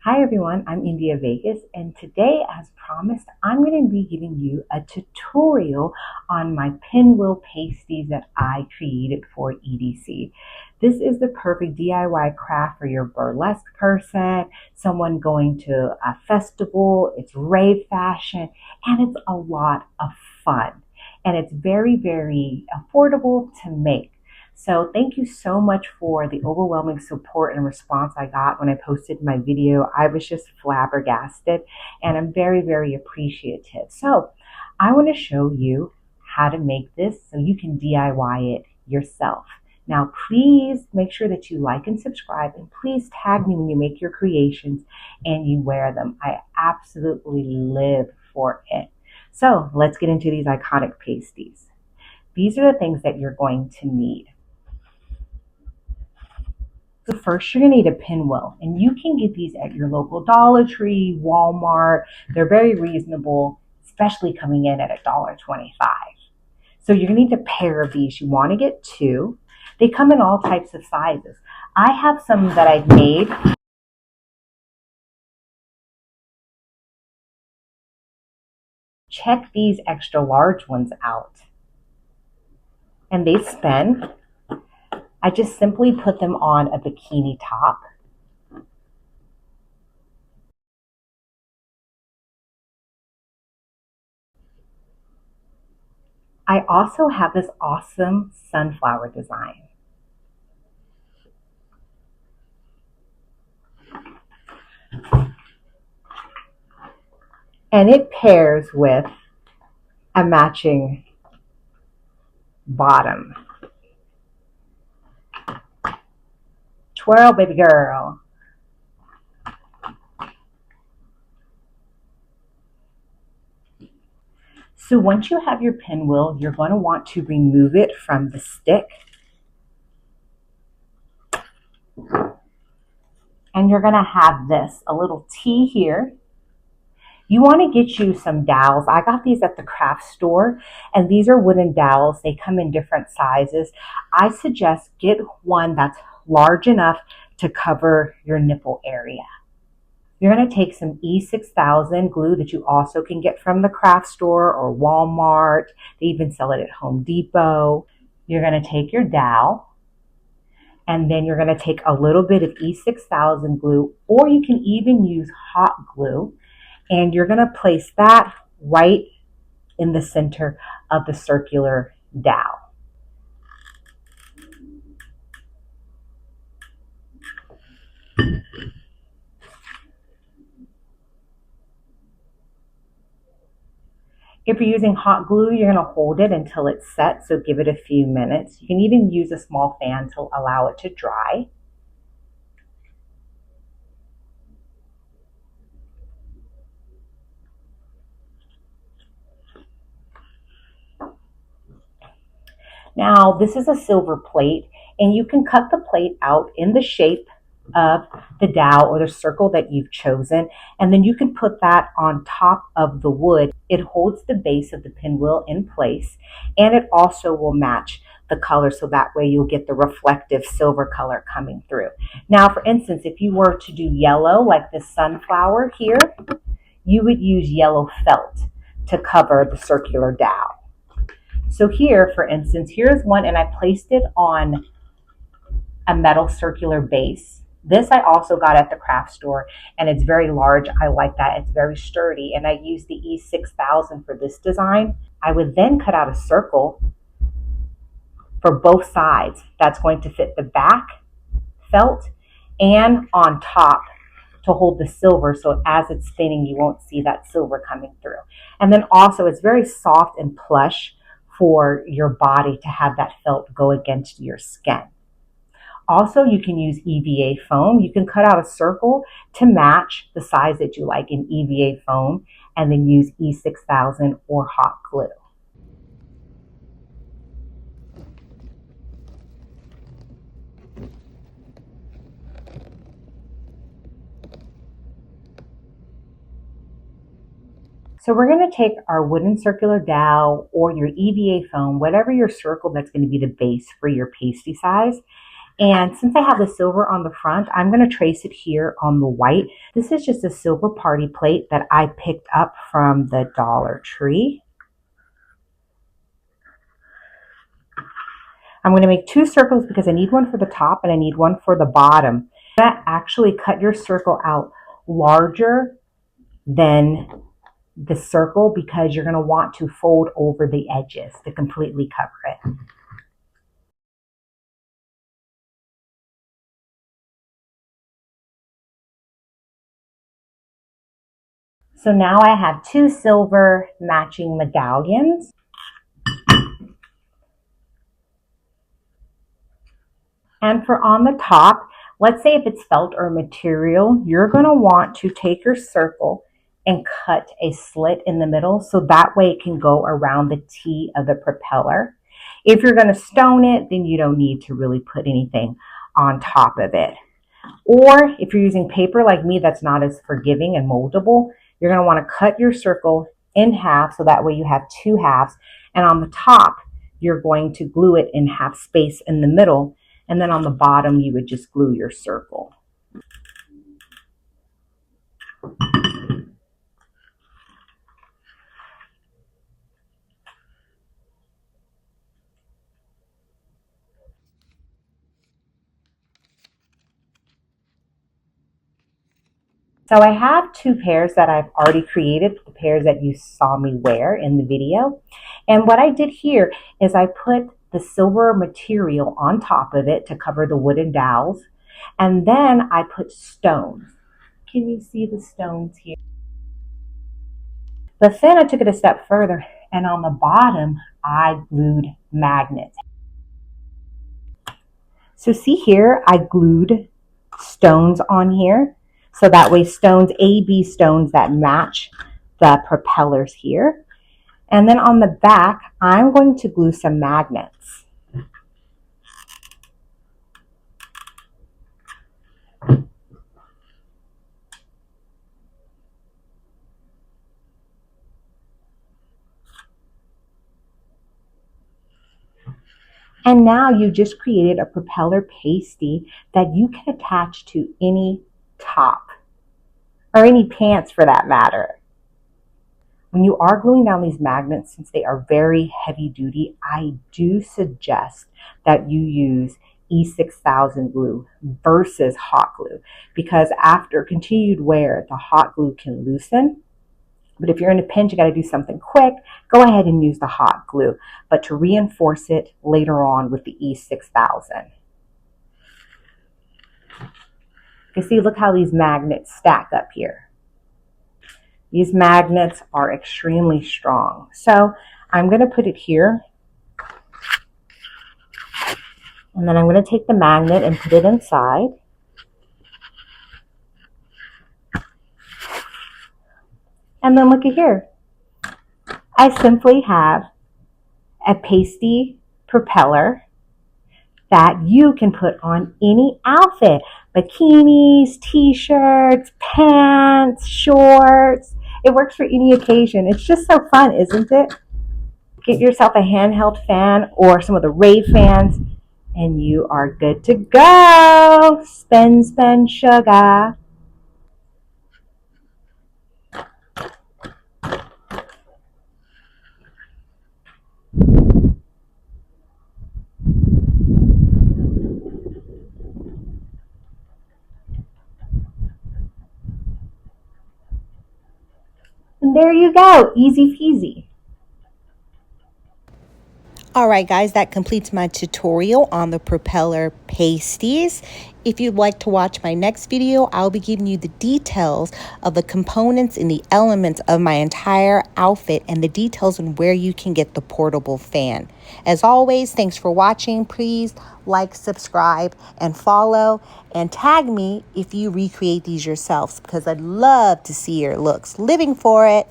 Hi everyone, I'm EndiaVegas, and today, as promised, I'm going to be giving you a tutorial on my pinwheel pasties that I created for EDC. This is the perfect DIY craft for your burlesque person, someone going to a festival. It's rave fashion, and it's a lot of fun. And it's very, very affordable to make. So thank you so much for the overwhelming support and response I got when I posted my video. I was just flabbergasted, and I'm very, very appreciative. So I want to show you how to make this so you can DIY it yourself. Now, please make sure that you like and subscribe, and please tag me when you make your creations and you wear them. I absolutely live for it. So let's get into these iconic pasties. These are the things that you're going to need. So first, you're going to need a pinwheel, and you can get these at your local Dollar Tree, Walmart. They're very reasonable, especially coming in at $1.25. So you're going to need a pair of these. You want to get two. They come in all types of sizes. I have some that I've made. Check these extra large ones out. And they spin. I just simply put them on a bikini top. I also have this awesome sunflower design. And it pairs with a matching bottom. Twirl, baby girl. So once you have your pinwheel, you're going to want to remove it from the stick. And you're going to have this, a little T here. You want to get you some dowels. I got these at the craft store, and these are wooden dowels. They come in different sizes. I suggest get one that's large enough to cover your nipple area. You're going to take some E6000 glue that you also can get from the craft store or Walmart. They even sell it at Home Depot. You're going to take your dowel, and then you're going to take a little bit of E6000 glue, or you can even use hot glue, and you're going to place that right in the center of the circular dowel. If you're using hot glue, you're going to hold it until it's set, so give it a few minutes. You can even use a small fan to allow it to dry. Now, this is a silver plate, and you can cut the plate out in the shape of the dowel or the circle that you've chosen, and then you can put that on top of the wood. It holds the base of the pinwheel in place, and it also will match the color, so that way you'll get the reflective silver color coming through. Now, for instance, if you were to do yellow, like this sunflower here, you would use yellow felt to cover the circular dowel. So here, for instance, here's one, and I placed it on a metal circular base. This I also got at the craft store, and it's very large. I like that. It's very sturdy, and I used the E6000 for this design. I would then cut out a circle for both sides. That's going to fit the back felt and on top to hold the silver, so as it's spinning, you won't see that silver coming through. And then also, it's very soft and plush for your body to have that felt go against your skin. Also, you can use EVA foam. You can cut out a circle to match the size that you like in EVA foam, and then use E6000 or hot glue. So we're going to take our wooden circular dowel or your EVA foam, whatever your circle that's going to be the base for your pasty size, And since I have the silver on the front, I'm going to trace it here on the white. This is just a silver party plate that I picked up from the Dollar Tree. I'm going to make 2 circles because I need one for the top and I need one for the bottom. That actually cut your circle out larger than the circle because you're going to want to fold over the edges to completely cover it. So now I have 2 silver matching medallions. And for on the top, let's say if it's felt or material, you're going to want to take your circle and cut a slit in the middle so that way it can go around the T of the propeller. If you're going to stone it, then you don't need to really put anything on top of it. Or if you're using paper like me that's not as forgiving and moldable, you're going to want to cut your circle in half so that way you have 2 halves. And on the top, you're going to glue it in half space in the middle. And then on the bottom, you would just glue your circle. So I have 2 pairs that I've already created, the pairs that you saw me wear in the video. And what I did here is I put the silver material on top of it to cover the wooden dowels. And then I put stones. Can you see the stones here? But then I took it a step further, and on the bottom, I glued magnets. So see here, I glued stones on here. So that way stones, A-B stones that match the propellers here. And then on the back, I'm going to glue some magnets. And now you just created a propeller pasty that you can attach to any top or any pants for that matter. When you are gluing down these magnets, since they are very heavy duty, I do suggest that you use E6000 glue versus hot glue, because after continued wear, the hot glue can loosen. But if you're in a pinch, you got to do something quick, go ahead and use the hot glue, but to reinforce it later on with the E6000. You see, look how these magnets stack up here. These magnets are extremely strong. So I'm going to put it here. And then I'm going to take the magnet and put it inside. And then look at here. I simply have a pasty propeller that you can put on any outfit. Bikinis, t-shirts, pants, shorts. It works for any occasion. It's just so fun, isn't it? Get yourself a handheld fan or some of the rave fans, and you are good to go. Spend, spend, sugar. And there you go, easy peasy. All right, guys, that completes my tutorial on the propeller pasties. If you'd like to watch my next video, I'll be giving you the details of the components and the elements of my entire outfit and the details on where you can get the portable fan. As always, thanks for watching. Please like, subscribe, and follow, and tag me if you recreate these yourselves, because I'd love to see your looks. Living for it.